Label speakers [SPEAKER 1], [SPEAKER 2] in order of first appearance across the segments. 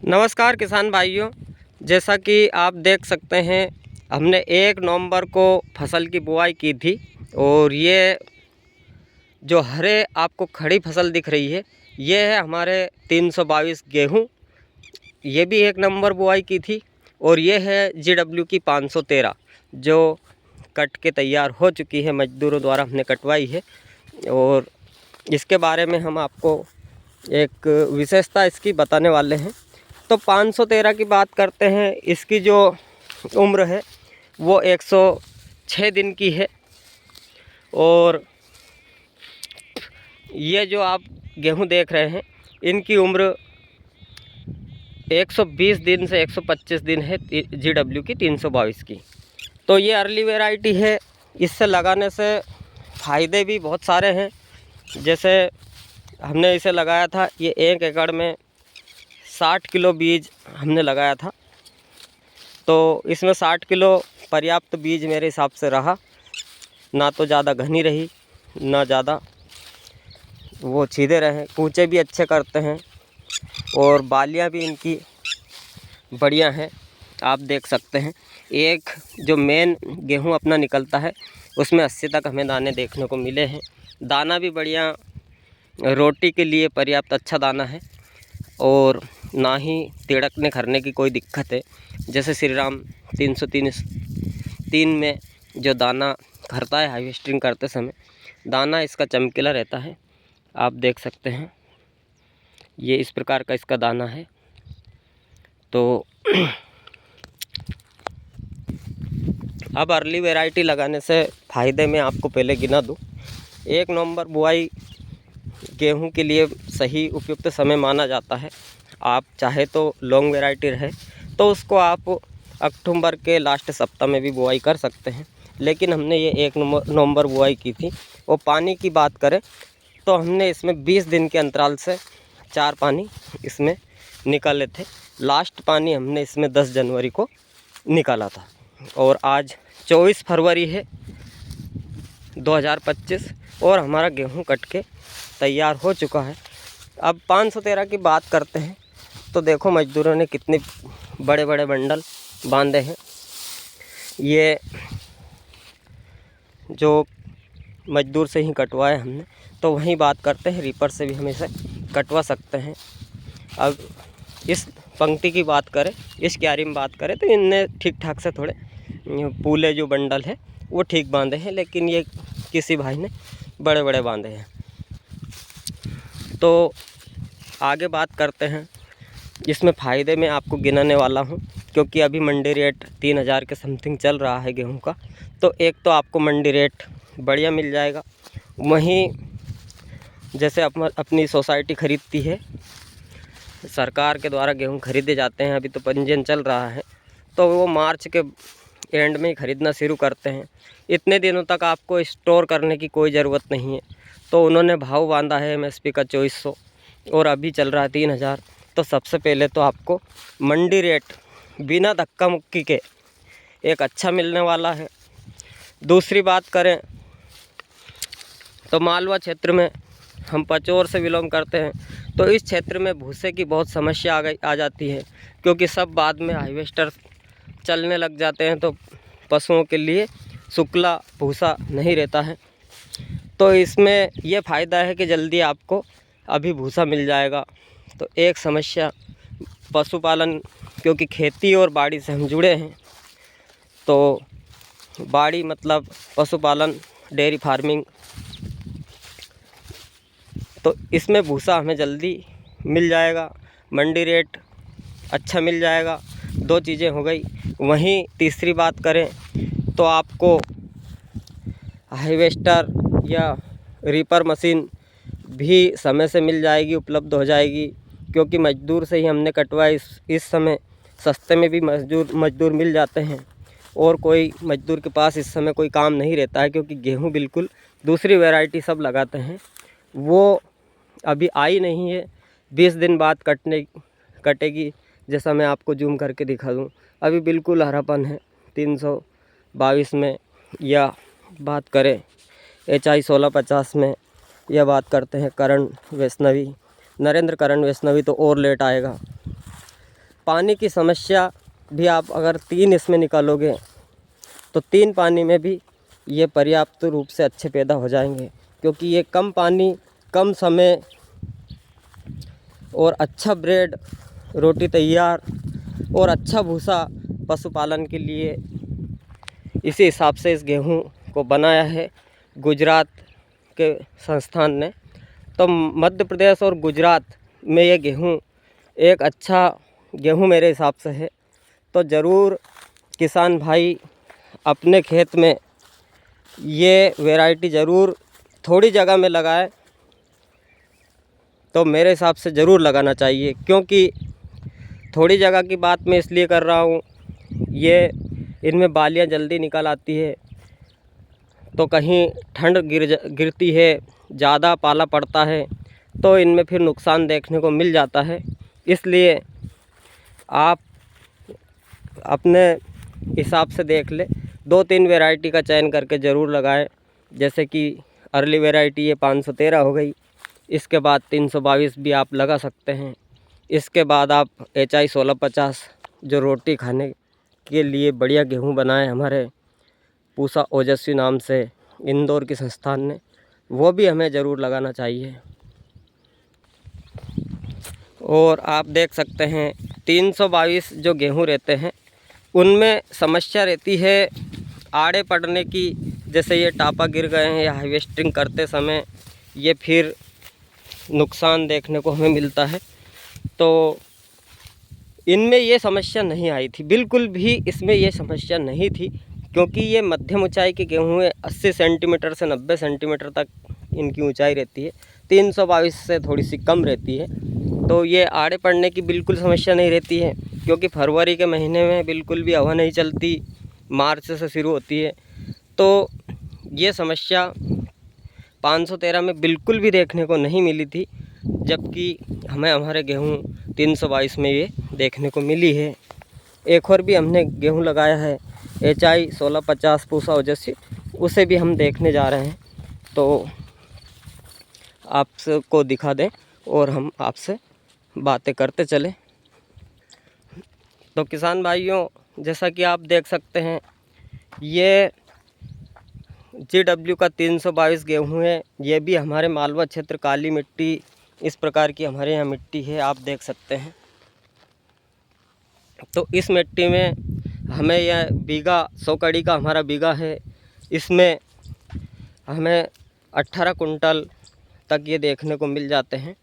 [SPEAKER 1] नमस्कार किसान भाइयों, जैसा कि आप देख सकते हैं हमने 1 नवंबर को फसल की बुआई की थी और ये जो हरे आपको खड़ी फसल दिख रही है ये है हमारे 322 गेहूँ। ये भी 1 नवंबर बुआई की थी और ये है GW की 513 जो कट के तैयार हो चुकी है, मजदूरों द्वारा हमने कटवाई है। और इसके बारे में हम आपको एक विशेषता इसकी बताने वाले हैं। तो 513 की बात करते हैं, इसकी जो उम्र है वो 106 दिन की है और ये जो आप गेहूं देख रहे हैं इनकी उम्र 120 दिन से 125 दिन है GW की 322 की। तो ये अर्ली वैरायटी है, इससे लगाने से फ़ायदे भी बहुत सारे हैं। जैसे हमने इसे लगाया था, ये 1 एकड़ में 60 किलो बीज हमने लगाया था, तो इसमें 60 किलो पर्याप्त बीज मेरे हिसाब से रहा। ना तो ज़्यादा घनी रही ना ज़्यादा वो सीधे रहे, कूचे भी अच्छे करते हैं और बालियां भी इनकी बढ़िया हैं। आप देख सकते हैं एक जो मेन गेहूं अपना निकलता है उसमें 80 तक हमें दाने देखने को मिले हैं। दाना भी बढ़िया, रोटी के लिए पर्याप्त अच्छा दाना है और ना ही तिड़कने खरने की कोई दिक्कत है। जैसे श्रीराम 303 में जो दाना खरता है हार्वेस्टिंग करते समय, दाना इसका चमकीला रहता है। आप देख सकते हैं ये इस प्रकार का इसका दाना है। तो अब अर्ली वैरायटी लगाने से फ़ायदे में आपको पहले गिना दूँ। 1 नवंबर बुआई गेहूं के लिए सही उपयुक्त समय माना जाता है। आप चाहे तो लॉन्ग वैरायटी रहे तो उसको आप अक्टूबर के लास्ट सप्ताह में भी बुआई कर सकते हैं, लेकिन हमने ये 1 नवंबर बुआई की थी। और पानी की बात करें तो हमने इसमें 20 दिन के अंतराल से 4 पानी इसमें निकाले थे। लास्ट पानी हमने इसमें 10 जनवरी को निकाला था और आज 24 फरवरी है 2025 और हमारा गेहूं कट के तैयार हो चुका है। अब 513 की बात करते हैं तो देखो मजदूरों ने कितने बड़े बड़े बंडल बांधे हैं। ये जो मजदूर से ही कटवाए हमने, तो वहीं बात करते हैं रीपर से भी हम इसे कटवा सकते हैं। अब इस पंक्ति की बात करें, इस क्यारी में बात करें तो इनने ठीक ठाक से थोड़े पूले जो बंडल है वो ठीक बांधे हैं, लेकिन ये किसी भाई ने बड़े बड़े बांधे हैं। तो आगे बात करते हैं, इसमें फ़ायदे में आपको गिनाने वाला हूँ क्योंकि अभी मंडी रेट 3000 के समथिंग चल रहा है गेहूं का। तो एक तो आपको मंडी रेट बढ़िया मिल जाएगा, वहीं जैसे अपनी सोसाइटी ख़रीदती है, सरकार के द्वारा गेहूं खरीदे जाते हैं। अभी तो पंजीयन चल रहा है तो वो मार्च के एंड में ही ख़रीदना शुरू करते हैं। इतने दिनों तक आपको स्टोर करने की कोई ज़रूरत नहीं है। तो उन्होंने भाव बांधा है MSP का 2400 और अभी चल रहा है 3000। तो सबसे पहले तो आपको मंडी रेट बिना धक्का मुक्की के एक अच्छा मिलने वाला है। दूसरी बात करें तो मालवा क्षेत्र में हम पचौर से बिलोंग करते हैं, तो इस क्षेत्र में भूसे की बहुत समस्या आ जाती है क्योंकि सब बाद में हार्वेस्टर चलने लग जाते हैं तो पशुओं के लिए शुक्ला भूसा नहीं रहता है। तो इसमें यह फ़ायदा है कि जल्दी आपको अभी भूसा मिल जाएगा। तो एक समस्या पशुपालन, क्योंकि खेती और बाड़ी से हम जुड़े हैं, तो बाड़ी मतलब पशुपालन, डेयरी फार्मिंग, तो इसमें भूसा हमें जल्दी मिल जाएगा, मंडी रेट अच्छा मिल जाएगा। 2 चीज़ें हो गई। वहीं तीसरी बात करें तो आपको हार्वेस्टर या रीपर मशीन भी समय से मिल जाएगी, उपलब्ध हो जाएगी, क्योंकि मजदूर से ही हमने कटवाया। इस समय सस्ते में भी मजदूर मिल जाते हैं और कोई मजदूर के पास इस समय कोई काम नहीं रहता है क्योंकि गेहूं बिल्कुल दूसरी वैरायटी सब लगाते हैं, वो अभी आई नहीं है। 20 दिन बाद कटेगी। जैसा मैं आपको जूम करके दिखा दूँ, अभी बिल्कुल हरापन है 322 में। या बात करें HI 1650 में, या बात करते हैं करण वैष्णवी, नरेंद्र करण वैष्णवी, तो और लेट आएगा। पानी की समस्या भी आप अगर 3 इसमें निकालोगे तो 3 पानी में भी ये पर्याप्त रूप से अच्छे पैदा हो जाएंगे, क्योंकि ये कम पानी, कम समय और अच्छा ब्रेड, रोटी तैयार और अच्छा भूसा पशुपालन के लिए इसी हिसाब से इस गेहूं को बनाया है गुजरात के संस्थान ने। तो मध्य प्रदेश और गुजरात में ये गेहूं एक अच्छा गेहूं मेरे हिसाब से है। तो ज़रूर किसान भाई अपने खेत में ये वैरायटी ज़रूर थोड़ी जगह में लगाए, तो मेरे हिसाब से ज़रूर लगाना चाहिए। क्योंकि थोड़ी जगह की बात मैं इसलिए कर रहा हूँ, ये इनमें बालियाँ जल्दी निकल आती है, तो कहीं ठंड गिरती है, ज़्यादा पाला पड़ता है तो इनमें फिर नुकसान देखने को मिल जाता है। इसलिए आप अपने हिसाब से देख ले, 2-3 वैरायटी का चयन करके ज़रूर लगाएं। जैसे कि अर्ली वैरायटी ये 513 हो गई, इसके बाद 322 भी आप लगा सकते हैं। इसके बाद आप HI 1650 जो रोटी खाने के लिए बढ़िया गेहूं बनाए हमारे पूसा ओजस्वी नाम से इंदौर की संस्थान ने, वो भी हमें ज़रूर लगाना चाहिए। और आप देख सकते हैं 322 जो गेहूं रहते हैं उनमें समस्या रहती है आड़े पड़ने की। जैसे ये टापा गिर गए हैं या हार्वेस्टिंग करते समय ये फिर नुकसान देखने को हमें मिलता है। तो इनमें ये समस्या नहीं आई थी, बिल्कुल भी इसमें ये समस्या नहीं थी, क्योंकि ये मध्यम ऊंचाई के गेहूँ है। 80 सेंटीमीटर से 90 सेंटीमीटर तक इनकी ऊंचाई रहती है, 322 से थोड़ी सी कम रहती है। तो ये आड़े पड़ने की बिल्कुल समस्या नहीं रहती है, क्योंकि फरवरी के महीने में बिल्कुल भी हवा नहीं चलती, मार्च से शुरू होती है। तो ये समस्या 513 में बिल्कुल भी देखने को नहीं मिली थी, जबकि हमें हमारे गेहूँ 322 में ये देखने को मिली है। एक और भी हमने गेहूँ लगाया है HI 1650 पूसा ओजस्वी, उसे भी हम देखने जा रहे हैं, तो आपको दिखा दें और हम आपसे बातें करते चलें। तो किसान भाइयों, जैसा कि आप देख सकते हैं ये GW का 322 गेहूँ है। ये भी हमारे मालवा क्षेत्र काली मिट्टी, इस प्रकार की हमारे यहाँ मिट्टी है, आप देख सकते हैं। तो इस मिट्टी में हमें यह बीघा 100 कड़ी का हमारा बीघा है, इसमें हमें 18 कुंटल तक ये देखने को मिल जाते हैं।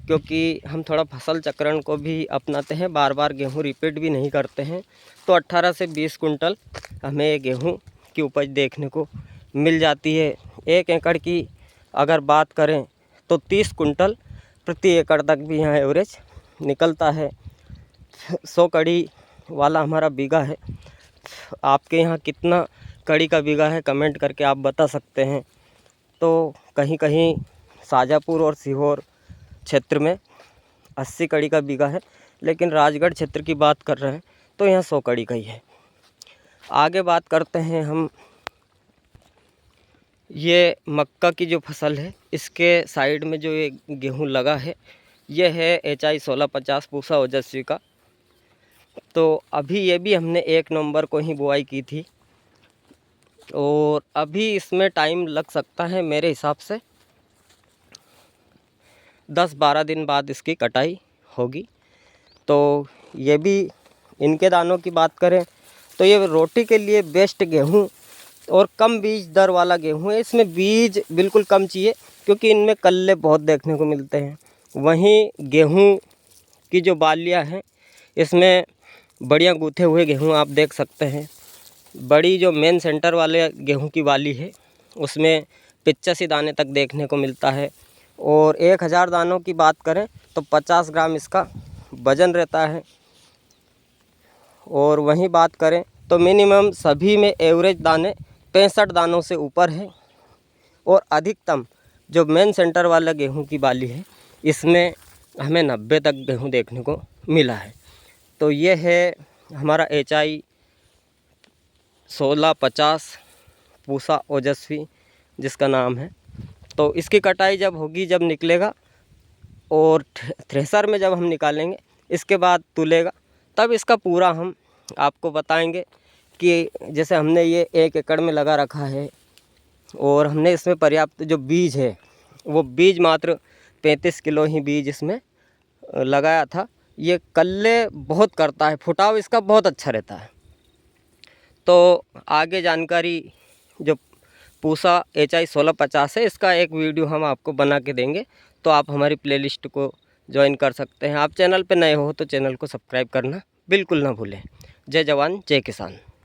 [SPEAKER 1] क्योंकि हम थोड़ा फसल चक्रण को भी अपनाते हैं, बार बार गेहूँ रिपीट भी नहीं करते हैं, तो 18 से 20 कुंटल हमें ये गेहूँ की उपज देखने को मिल जाती है। 1 एकड़ की अगर बात करें तो 30 कुंटल प्रति एकड़ तक भी यहाँ एवरेज निकलता है। 100 कड़ी वाला हमारा बीघा है। आपके यहाँ कितना कड़ी का बीघा है कमेंट करके आप बता सकते हैं। तो कहीं कहीं शाजापुर और सीहोर क्षेत्र में 80 कड़ी का बीघा है, लेकिन राजगढ़ क्षेत्र की बात कर रहे हैं तो यहाँ 100 कड़ी का ही है। आगे बात करते हैं हम, ये मक्का की जो फसल है इसके साइड में जो ये गेहूँ लगा है ये है HI 1650 पूसा ओजस्वी का। तो अभी ये भी हमने 1 नवंबर को ही बुआई की थी, और अभी इसमें टाइम लग सकता है मेरे हिसाब से 10-12 दिन बाद इसकी कटाई होगी। तो ये भी, इनके दानों की बात करें तो ये रोटी के लिए बेस्ट गेहूँ और कम बीज दर वाला गेहूँ है। इसमें बीज बिल्कुल कम चाहिए, क्योंकि इनमें कल्ले बहुत देखने को मिलते हैं। वहीं गेहूँ की जो बालियाँ हैं इसमें बढ़िया गूँथे हुए गेहूँ आप देख सकते हैं। बड़ी जो मेन सेंटर वाले गेहूँ की बाली है उसमें 85 दाने तक देखने को मिलता है, और 1000 दानों की बात करें तो 50 ग्राम इसका वज़न रहता है। और वहीं बात करें तो मिनिमम सभी में एवरेज दाने 65 दानों से ऊपर है, और अधिकतम जो मेन सेंटर वाला गेहूं की बाली है इसमें हमें 90 तक गेहूं देखने को मिला है। तो ये है हमारा HI 1650 पूसा ओजस्वी जिसका नाम है। तो इसकी कटाई जब होगी, जब निकलेगा और थ्रेसर में जब हम निकालेंगे, इसके बाद तुलेगा, तब इसका पूरा हम आपको बताएंगे कि जैसे हमने ये 1 एकड़ में लगा रखा है और हमने इसमें पर्याप्त जो बीज है वो बीज मात्र 35 किलो ही बीज इसमें लगाया था। ये कल्ले बहुत करता है, फुटाव इसका बहुत अच्छा रहता है। तो आगे जानकारी जो पूसा HI 1650 है, इसका एक वीडियो हम आपको बना के देंगे, तो आप हमारी प्लेलिस्ट को ज्वाइन कर सकते हैं। आप चैनल पे नए हो तो चैनल को सब्सक्राइब करना बिल्कुल ना भूलें। जय जवान जय किसान।